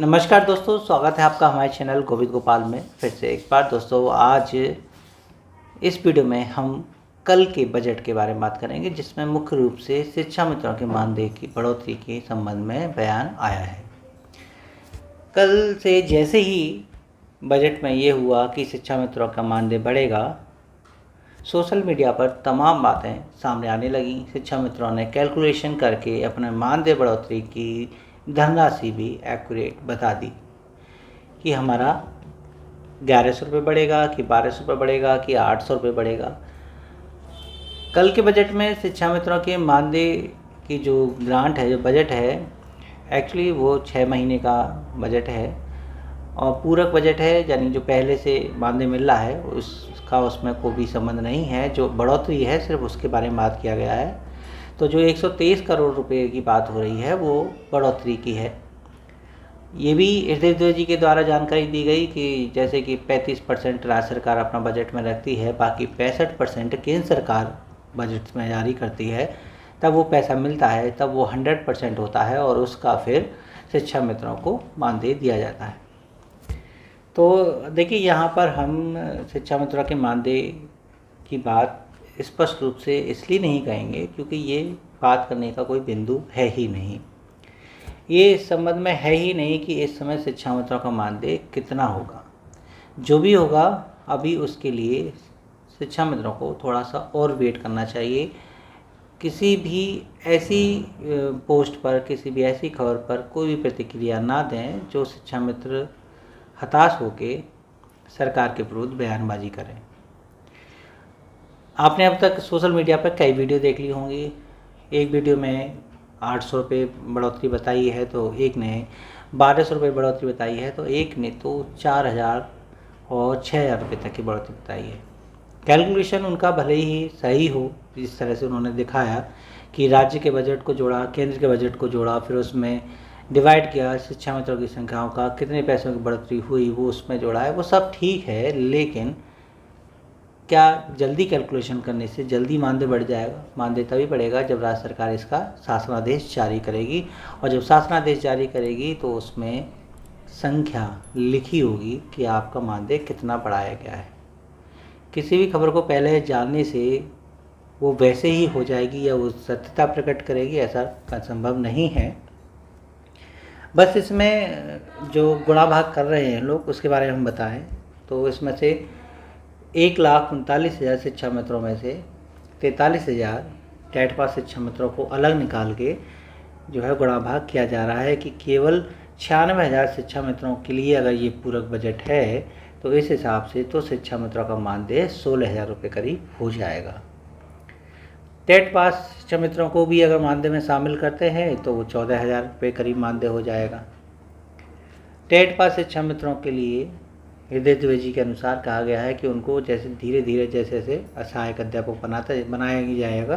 नमस्कार दोस्तों, स्वागत है आपका हमारे चैनल गोविंद गोपाल में। फिर से एक बार दोस्तों, आज इस वीडियो में हम कल के बजट के बारे में बात करेंगे, जिसमें मुख्य रूप से शिक्षा मित्रों के मानदेय की बढ़ोतरी के संबंध में बयान आया है। कल से जैसे ही बजट में ये हुआ कि शिक्षा मित्रों का मानदेय बढ़ेगा, सोशल मीडिया पर तमाम बातें सामने आने लगी। शिक्षा मित्रों ने कैलकुलेशन करके अपने मानदेय बढ़ोतरी की धनराशि भी एक्यूरेट बता दी कि हमारा 1100 रुपये बढ़ेगा कि 1200 रुपये बढ़ेगा कि 800 रुपये बढ़ेगा। कल के बजट में शिक्षा मित्रों के मानदेय की जो ग्रांट है, जो बजट है, एक्चुअली वो 6 महीने का बजट है और पूरक बजट है, यानी जो पहले से मानदेय मिल रहा है उसका उसमें कोई भी संबंध नहीं है। जो बढ़ोतरी है सिर्फ उसके बारे में बात किया गया है। तो जो 123 करोड़ रुपए की बात हो रही है वो बढ़ोतरी की है। ये भी हृदय द्विवेदी जी के द्वारा जानकारी दी गई कि जैसे कि 35% राज्य सरकार अपना बजट में रखती है, बाकी 65% केंद्र सरकार बजट में जारी करती है, तब वो पैसा मिलता है, तब वो 100% होता है और उसका फिर शिक्षा मित्रों को मानदेय दिया जाता है। तो देखिए, यहाँ पर हम शिक्षा मित्रों के मानदेय की बात स्पष्ट रूप से इसलिए नहीं कहेंगे क्योंकि ये बात करने का कोई बिंदु है ही नहीं। ये इस संबंध में है ही नहीं कि इस समय शिक्षा मित्रों का मानदेय कितना होगा। जो भी होगा, अभी उसके लिए शिक्षा मित्रों को थोड़ा सा और वेट करना चाहिए। किसी भी ऐसी पोस्ट पर, किसी भी ऐसी खबर पर कोई भी प्रतिक्रिया ना दें जो शिक्षा मित्र हताश होकर सरकार के विरुद्ध बयानबाजी करें। आपने अब तक सोशल मीडिया पर कई वीडियो देख ली होंगी। एक वीडियो में 800 रुपये बढ़ोतरी बताई है, तो एक ने 1200 रुपये बढ़ोतरी बताई है, तो एक ने तो 4000 और 6000 रुपये तक की बढ़ोतरी बताई है। कैलकुलेशन उनका भले ही सही हो, जिस तरह से उन्होंने दिखाया कि राज्य के बजट को जोड़ा, केंद्र के बजट को जोड़ा, फिर उसमें डिवाइड किया शिक्षा मित्रों की संख्याओं का, कितने पैसों की बढ़ोतरी हुई वो उसमें जोड़ा है, वो सब ठीक है। लेकिन क्या जल्दी कैलकुलेशन करने से जल्दी मानदेय बढ़ जाएगा? मानदेय तभी बढ़ेगा जब राज्य सरकार इसका शासनादेश जारी करेगी, और जब शासनादेश जारी करेगी तो उसमें संख्या लिखी होगी कि आपका मानदेय कितना बढ़ाया गया है। किसी भी खबर को पहले जानने से वो वैसे ही हो जाएगी या वो सत्यता प्रकट करेगी, ऐसा संभव नहीं है। बस इसमें जो गुणा भाग कर रहे हैं लोग, उसके बारे में हम बताएं तो इसमें से 1,39,000 शिक्षा मित्रों में से 43,000 टेट पास शिक्षा मित्रों को अलग निकाल के जो है गुणा भाग किया जा रहा है कि केवल 96,000 शिक्षा मित्रों के लिए अगर ये पूरक बजट है, तो इस हिसाब से तो शिक्षा मित्रों का मानदेय 16,000 रुपये करीब हो जाएगा। टेट पास शिक्षा मित्रों को भी अगर मानदेय में शामिल करते हैं तो वो 14,000 रुपये करीब मानदेय हो जाएगा। टेट पास शिक्षा मित्रों के लिए हृदय द्विवेदी जी के अनुसार कहा गया है कि उनको जैसे धीरे धीरे जैसे सहायक अध्यापक बनाया जाएगा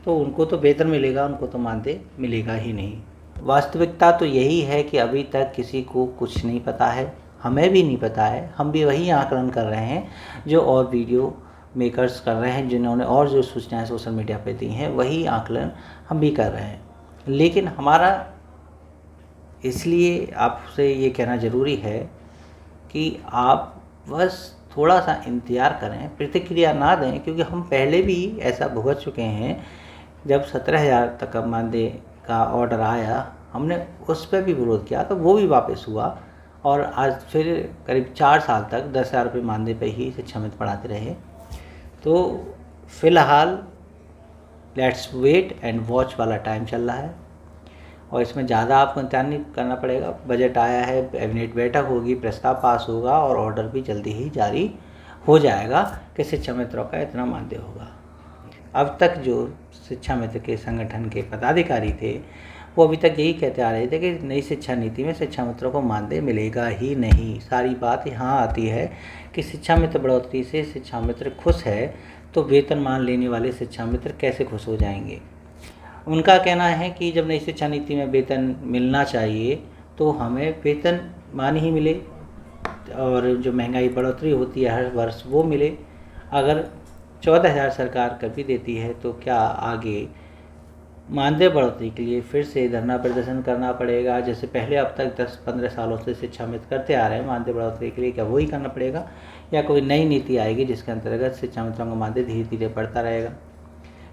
तो उनको तो वेतन मिलेगा, उनको तो मानदेय मिलेगा ही नहीं। वास्तविकता तो यही है कि अभी तक किसी को कुछ नहीं पता है, हमें भी नहीं पता है। हम भी वही आकलन कर रहे हैं जो और वीडियो मेकर्स कर रहे हैं, जिन्होंने और जो सूचनाएं सोशल मीडिया पे दी हैं, वही आकलन हम भी कर रहे हैं। लेकिन हमारा इसलिए आपसे ये कहना ज़रूरी है कि आप बस थोड़ा सा इंतज़ार करें, प्रतिक्रिया ना दें, क्योंकि हम पहले भी ऐसा भुगत चुके हैं। जब 17,000 तक का मानदेय का ऑर्डर आया, हमने उस पर भी विरोध किया, तो वो भी वापस हुआ और आज फिर करीब 4 साल तक 10,000 रुपये मानदेय पे ही शिक्षा मित्र पढ़ाते रहे। तो फ़िलहाल लेट्स वेट एंड वॉच वाला टाइम चल रहा है और इसमें ज़्यादा आपको इंतजार नहीं करना पड़ेगा। बजट आया है, कैबिनेट बैठक होगी, प्रस्ताव पास होगा और ऑर्डर भी जल्दी ही जारी हो जाएगा कि शिक्षा मित्रों का इतना मानदेय होगा। अब तक जो शिक्षा मित्र के संगठन के पदाधिकारी थे वो अभी तक यही कहते आ रहे थे कि नई शिक्षा नीति में शिक्षा मित्रों को मानदेय मिलेगा ही नहीं। सारी बात यहाँ आती है कि शिक्षा मित्र बढ़ोतरी से शिक्षा मित्र खुश है, तो वेतनमान लेने वाले शिक्षा मित्र कैसे खुश हो जाएंगे? उनका कहना है कि जब नई शिक्षा नीति में वेतन मिलना चाहिए तो हमें वेतनमान ही मिले और जो महंगाई बढ़ोतरी होती है हर वर्ष वो मिले। अगर 14,000 सरकार कर भी देती है तो क्या आगे मानदेय बढ़ोतरी के लिए फिर से धरना प्रदर्शन करना पड़ेगा। जैसे पहले अब तक 10-15 सालों से शिक्षा मित्र करते आ रहे हैं, मानदेय बढ़ोतरी के लिए क्या वही करना पड़ेगा या कोई नई नीति आएगी जिसके अंतर्गत शिक्षा मित्रों का मानदेय धीरे धीरे बढ़ता रहेगा।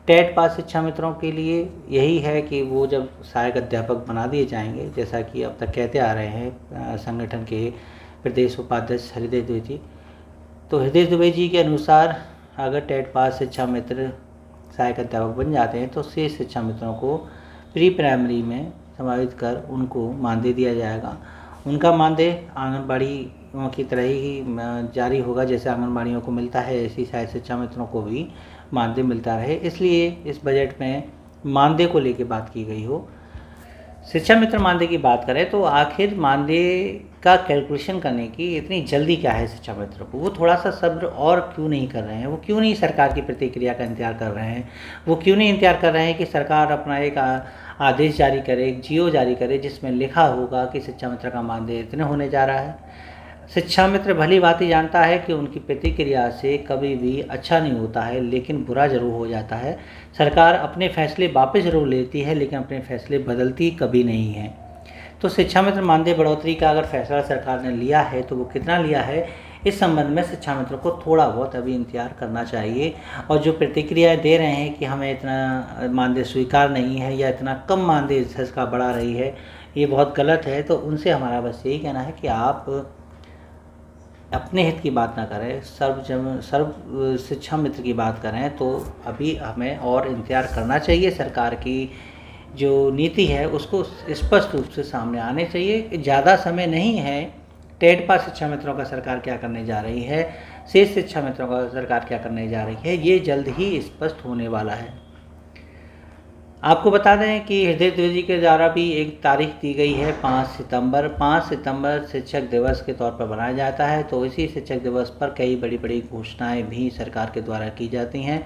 टेट पास शिक्षा मित्रों के लिए यही है कि वो जब सहायक अध्यापक बना दिए जाएंगे, जैसा कि अब तक कहते आ रहे हैं संगठन के प्रदेश उपाध्यक्ष हृदय दुबे जी, तो हृदय दुबे जी के अनुसार अगर टेट पास शिक्षा मित्र सहायक अध्यापक बन जाते हैं तो शेष शिक्षा मित्रों को प्री प्राइमरी में समाहित कर उनको मानदेय दिया जाएगा। उनका मानदेय आंगनबाड़ियों की तरह ही जारी होगा, जैसे आंगनबाड़ियों को मिलता है ऐसी सहायक शिक्षा मित्रों को भी मानदेय मिलता रहे, इसलिए इस बजट में मानदेय को लेकर बात की गई हो। शिक्षा मित्र मानदेय की बात करें तो आखिर मानदेय का कैलकुलेशन करने की इतनी जल्दी क्या है शिक्षा मित्र को? वो थोड़ा सा सब्र और क्यों नहीं कर रहे हैं? वो क्यों नहीं सरकार की प्रतिक्रिया का इंतजार कर रहे हैं? वो क्यों नहीं इंतजार कर रहे हैं कि सरकार अपना एक आदेश जारी करे, एक जियो जारी करे जिसमें लिखा होगा कि शिक्षा मित्र का मानदेय इतने होने जा रहा है? शिक्षा मित्र भली भांति जानता है कि उनकी प्रतिक्रिया से कभी भी अच्छा नहीं होता है, लेकिन बुरा जरूर हो जाता है। सरकार अपने फैसले वापस जरूर लेती है, लेकिन अपने फैसले बदलती कभी नहीं है। तो शिक्षा मित्र मानदेय बढ़ोतरी का अगर फैसला सरकार ने लिया है तो वो कितना लिया है, इस संबंध में शिक्षा मित्रों को थोड़ा बहुत अभी इंतजार करना चाहिए। और जो प्रतिक्रिया दे रहे हैं कि हमें इतना मानदेय स्वीकार नहीं है या इतना कम मानदेय सरकार बढ़ा रही है, ये बहुत गलत है। तो उनसे हमारा बस यही कहना है कि आप अपने हित की बात ना करें, सर्व शिक्षा मित्र की बात करें। तो अभी हमें और इंतजार करना चाहिए, सरकार की जो नीति है उसको स्पष्ट रूप से सामने आने चाहिए कि ज़्यादा समय नहीं है। टेट पास शिक्षा मित्रों का सरकार क्या करने जा रही है, शेष शिक्षा मित्रों का सरकार क्या करने जा रही है, ये जल्द ही स्पष्ट होने वाला है। आपको बता दें कि हृदय दुबे जी के द्वारा भी एक तारीख दी गई है 5 सितंबर। 5 सितंबर शिक्षक दिवस के तौर पर मनाया जाता है, तो इसी शिक्षक दिवस पर कई बड़ी बड़ी घोषणाएं भी सरकार के द्वारा की जाती हैं।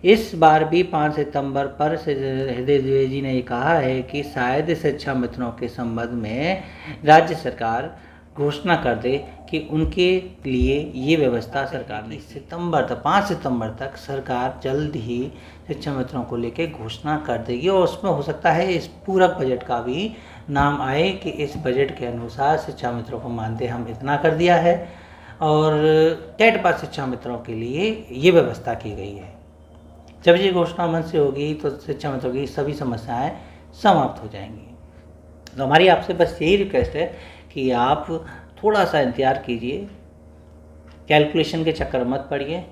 इस बार भी 5 सितंबर पर हृदय दुबे जी ने कहा है कि शायद शिक्षा मित्रों के संबंध में राज्य सरकार घोषणा कर दे कि उनके लिए ये व्यवस्था सरकार ने 5 सितंबर तक सरकार जल्द ही शिक्षा मित्रों को लेकर घोषणा कर देगी। और उसमें हो सकता है इस पूरक बजट का भी नाम आए कि इस बजट के अनुसार शिक्षा मित्रों को मानदेय हम इतना कर दिया है और टेट पास शिक्षा मित्रों के लिए ये व्यवस्था की गई है। जब ये घोषणा मन से होगी तो शिक्षा मित्रों की सभी समस्याएं समाप्त हो जाएंगी। तो हमारी आपसे बस यही रिक्वेस्ट है कि आप थोड़ा सा इंतजार कीजिए, कैलकुलेशन के चक्कर मत पड़िए।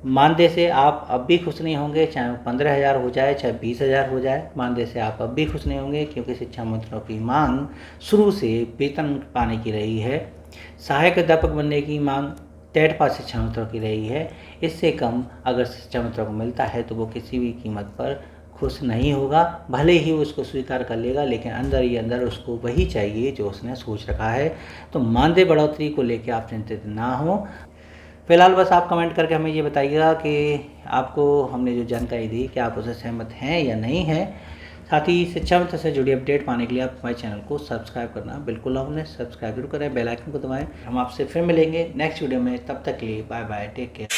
मानदेय से आप अब भी खुश नहीं होंगे, चाहे 15,000 हो जाए चाहे 20,000 हो जाए, मानदेय से आप अब भी खुश नहीं होंगे, क्योंकि शिक्षा मित्रों की मांग शुरू से वेतन पाने की रही है। सहायक अध्यापक बनने की मांग टेट पास शिक्षा मित्रों की रही है। इससे कम अगर शिक्षा मित्रों को मिलता है तो वो किसी भी कीमत पर खुश नहीं होगा। भले ही उसको स्वीकार कर लेगा, लेकिन अंदर ही अंदर उसको वही चाहिए जो उसने सोच रखा है। तो मानदेय बढ़ोतरी को लेकर आप चिंतित ना हो। फिलहाल बस आप कमेंट करके हमें ये बताइएगा कि आपको हमने जो जानकारी दी कि आप उससे सहमत हैं या नहीं हैं। साथ ही शिक्षा मित्र से जुड़ी अपडेट पाने के लिए आप हमारे चैनल को सब्सक्राइब करना बिल्कुल ना भूलें। सब्सक्राइब जरूर करें, बेल आइकन को दबाएं। हम आपसे फिर मिलेंगे नेक्स्ट वीडियो में, तब तक के लिए बाय बाय, टेक केयर।